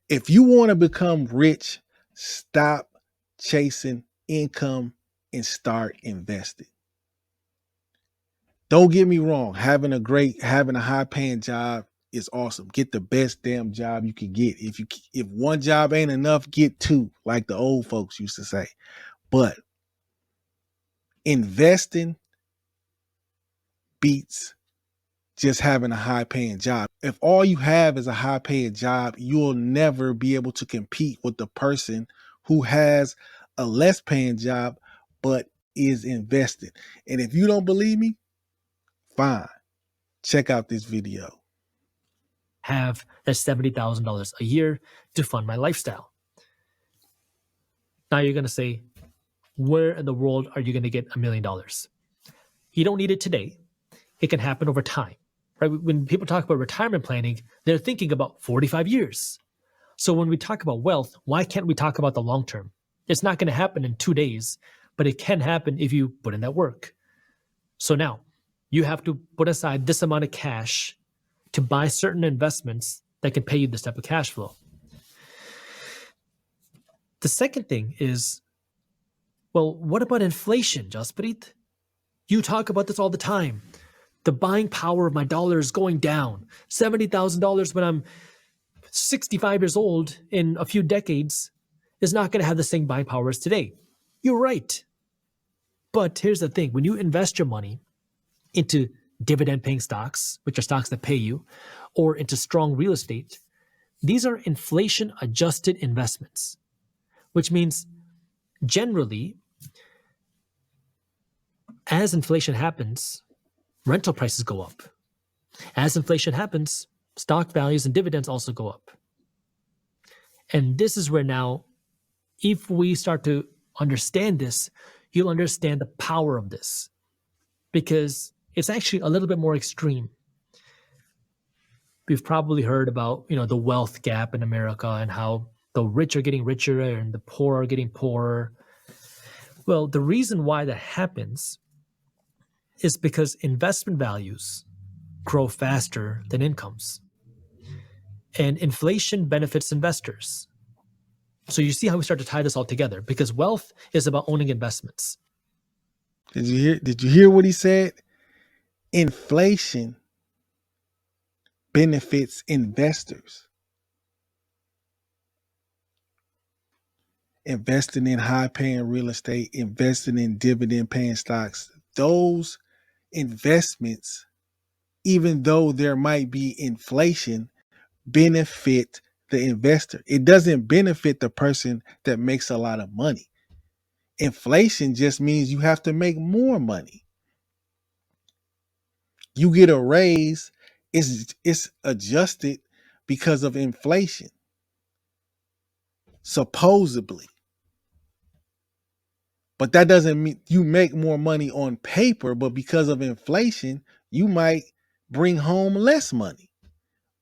If you want to become rich, stop chasing income and start investing. Don't get me wrong, having a high paying job is awesome. Get the best damn job you can get. If one job ain't enough, get two, like the old folks used to say. But investing beats just having a high paying job. If all you have is a high paying job, you'll never be able to compete with the person who has a less paying job but is investing. And if you don't believe me, fine. Check out this video. Have that $70,000 a year to fund my lifestyle. Now you're going to say, where in the world are you going to get $1 million? You don't need it today. It can happen over time. Right? When people talk about retirement planning, they're thinking about 45 years. So when we talk about wealth, why can't we talk about the long term? It's not going to happen in 2 days, but it can happen if you put in that work. So now you have to put aside this amount of cash to buy certain investments that can pay you this type of cash flow. The second thing is, well, what about inflation, Jaspreet? You talk about this all the time. The buying power of my dollar is going down. $70,000 when I'm 65 years old in a few decades is not going to have the same buying power as today. You're right. But here's the thing. When you invest your money into dividend-paying stocks, which are stocks that pay you, or into strong real estate, these are inflation-adjusted investments, which means generally, as inflation happens, rental prices go up. As inflation happens, stock values and dividends also go up. And this is where now, if we start to understand this, you'll understand the power of this, because it's actually a little bit more extreme. We've probably heard about, the wealth gap in America and how the rich are getting richer and the poor are getting poorer. Well, the reason why that happens is because investment values grow faster than incomes. And inflation benefits investors. So you see how we start to tie this all together, because wealth is about owning investments. Did you hear what he said? Inflation benefits investors. Investing in high paying real estate, investing in dividend paying stocks, those investments, even though there might be inflation, benefit the investor. It doesn't benefit the person that makes a lot of money. Inflation just means you have to make more money. You get a raise, it's adjusted because of inflation, supposedly. But that doesn't mean you make more money on paper, but because of inflation, you might bring home less money.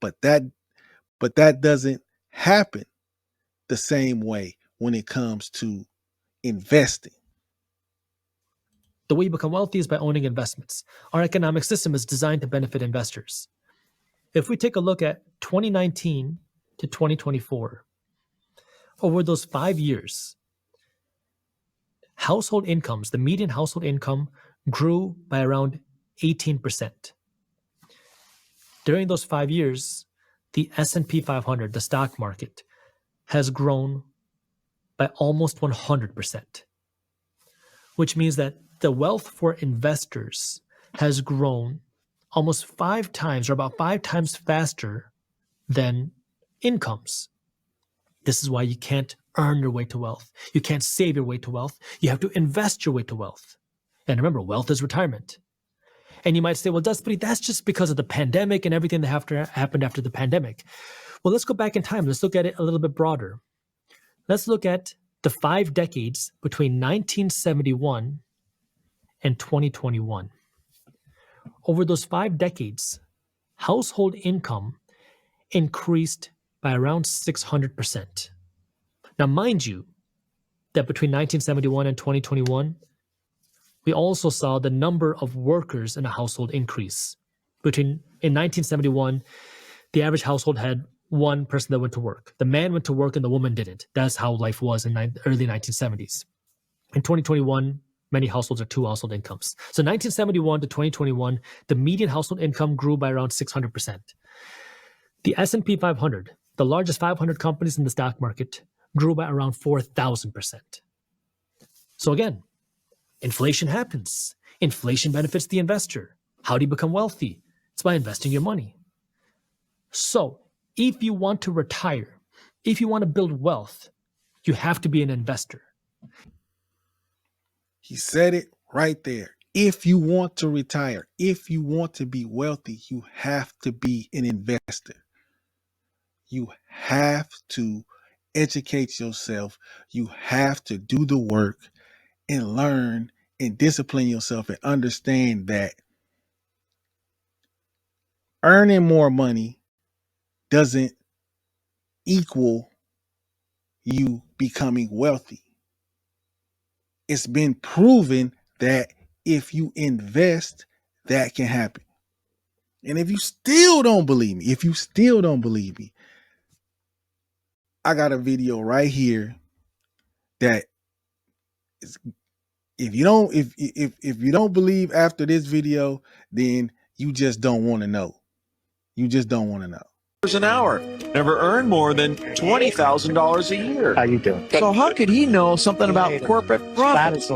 But that doesn't happen the same way when it comes to investing. The way you become wealthy is by owning investments. Our economic system is designed to benefit investors. If we take a look at 2019 to 2024, over those 5 years, household incomes, the median household income grew by around 18%. During those 5 years, the S&P 500, the stock market, has grown by almost 100%, which means that the wealth for investors has grown almost 5 times, or about 5 times faster than incomes. This is why you can't earn your way to wealth. You can't save your way to wealth. You have to invest your way to wealth. And remember, wealth is retirement. And you might say, well, that's just because of the pandemic and everything that happened after the pandemic. Well, let's go back in time. Let's look at it a little bit broader. Let's look at the 5 decades between 1971 and 2021. Over those 5 decades, household income increased by around 600%. Now, mind you, that between 1971 and 2021, we also saw the number of workers in a household increase. In 1971, the average household had one person that went to work. The man went to work and the woman didn't. That's how life was in early 1970s. In 2021, many households are two household incomes. So 1971 to 2021, the median household income grew by around 600%. The S&P 500, the largest 500 companies in the stock market, grew by around 4,000%. So again, inflation happens. Inflation benefits the investor. How do you become wealthy? It's by investing your money. So if you want to retire, if you want to build wealth, you have to be an investor. He said it right there. If you want to retire, if you want to be wealthy, you have to be an investor. You have to educate yourself. You have to do the work and learn and discipline yourself and understand that earning more money doesn't equal you becoming wealthy. It's been proven that if you invest, that can happen. And if you still don't believe me, I got a video right here that is, if you don't believe after this video, then you just don't want to know. You just don't want to know. An hour. Never earned more than $20,000 a year. How you doing? So how could he know something about corporate profits?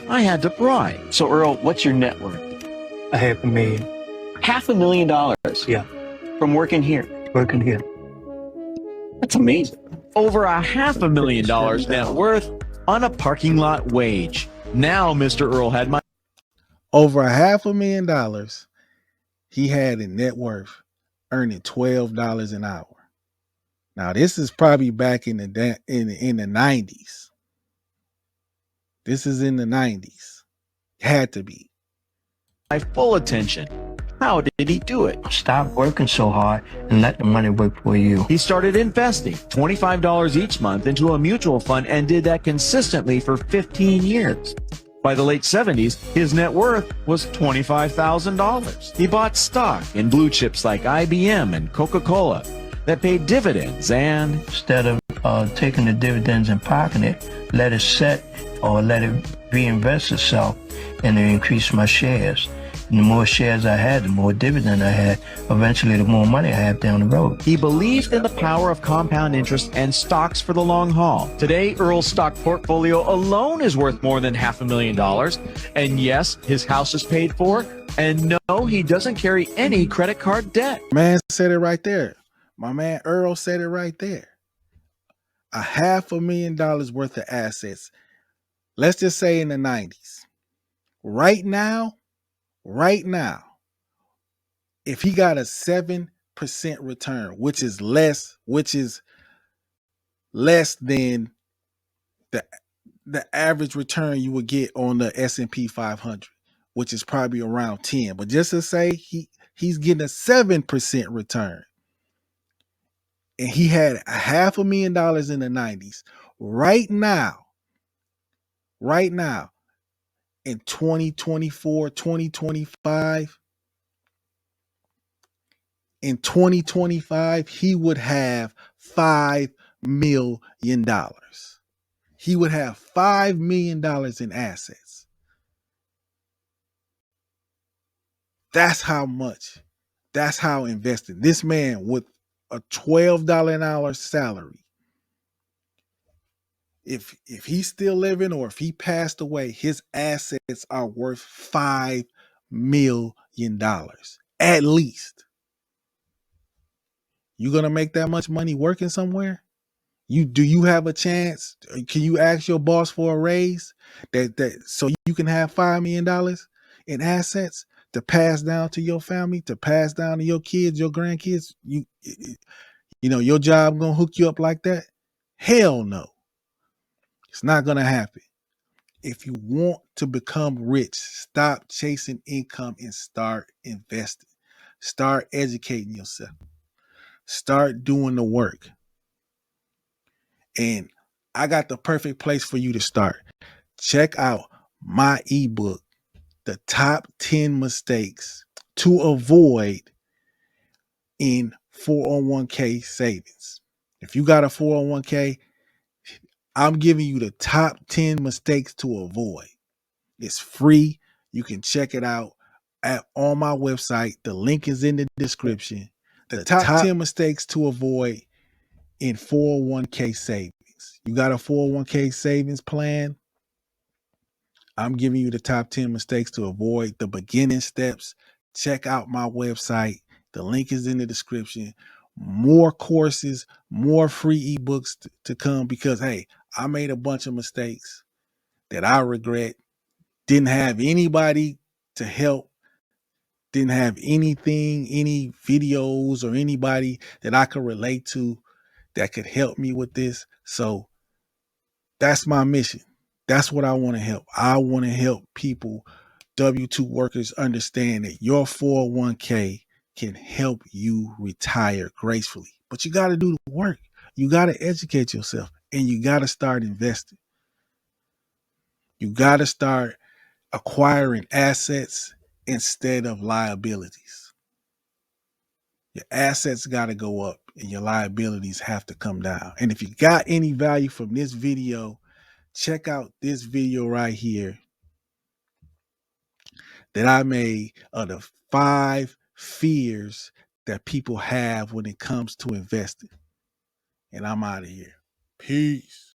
I had to pry. So Earl, what's your net worth? $500,000. $500,000. Yeah, From working here. working here. That's amazing. Over $500,000 net worth on a parking lot wage. Now Mr. Earl had my Over $500,000 he had in net worth, earning $12 an hour. Now this is probably back in the 90s. This is in the 90s. Had to be. full attention. How did he do it? Stop working so hard and let the money work for you. He started investing $25 each month into a mutual fund and did that consistently for 15 years. By the late 70s, his net worth was $25,000. He bought stock in blue chips like IBM and Coca-Cola that paid dividends and Instead of taking the dividends and parking it, let it set or let it reinvest itself and it increased my shares. And the more shares I had, the more dividend I had. Eventually, the more money I have down the road. he believed in the power of compound interest and stocks for the long haul. Today, Earl's stock portfolio alone is worth more than $500,000. And yes, his house is paid for. And no, he doesn't carry any credit card debt. Man said it right there. My man Earl said it right there. $500,000 worth of assets. Let's just say in the 90s. Right now, if he got a 7% return, which is less than the average return you would get on the S&P 500, which is probably around 10. But just to say he's getting a 7% return. And he had $500,000 in the 90s. Right now, in 2024, 2025, in 2025, he would have $5 million. He would have $5 million in assets. That's how much. That's how invested. This man with a $12 an hour salary, if he's still living or if he passed away, his assets are worth $5 million at least. You gonna make that much money working somewhere? Do you have a chance? Can you ask your boss for a raise that so you can have $5 million in assets to pass down to your family, to pass down to your kids, your grandkids? You know your job gonna hook you up like that? Hell no. It's not gonna happen. If you want to become rich, stop chasing income and start investing. Start educating yourself. Start doing the work. And I got the perfect place for you to start. Check out my ebook, The Top 10 Mistakes to Avoid in 401k savings. If you got a 401k, I'm giving you the top 10 mistakes to avoid. It's free. You can check it out on my website. The link is in the description. The top 10 mistakes to avoid in 401k savings. You got a 401k savings plan? I'm giving you the top 10 mistakes to avoid, the beginning steps. Check out my website. The link is in the description. More courses, more free ebooks to come because, hey, I made a bunch of mistakes that I regret. Didn't have anybody to help. Didn't have anything, any videos or anybody that I could relate to that could help me with this. So that's my mission. That's what I want to help. I want to help people, W-2 workers, understand that your 401k can help you retire gracefully. But you got to do the work. You got to educate yourself and you got to start investing. You got to start acquiring assets instead of liabilities. Your assets got to go up and your liabilities have to come down. And if you got any value from this video, check out this video right here that I made of the 5 fears that people have when it comes to investing. And I'm out of here. Peace.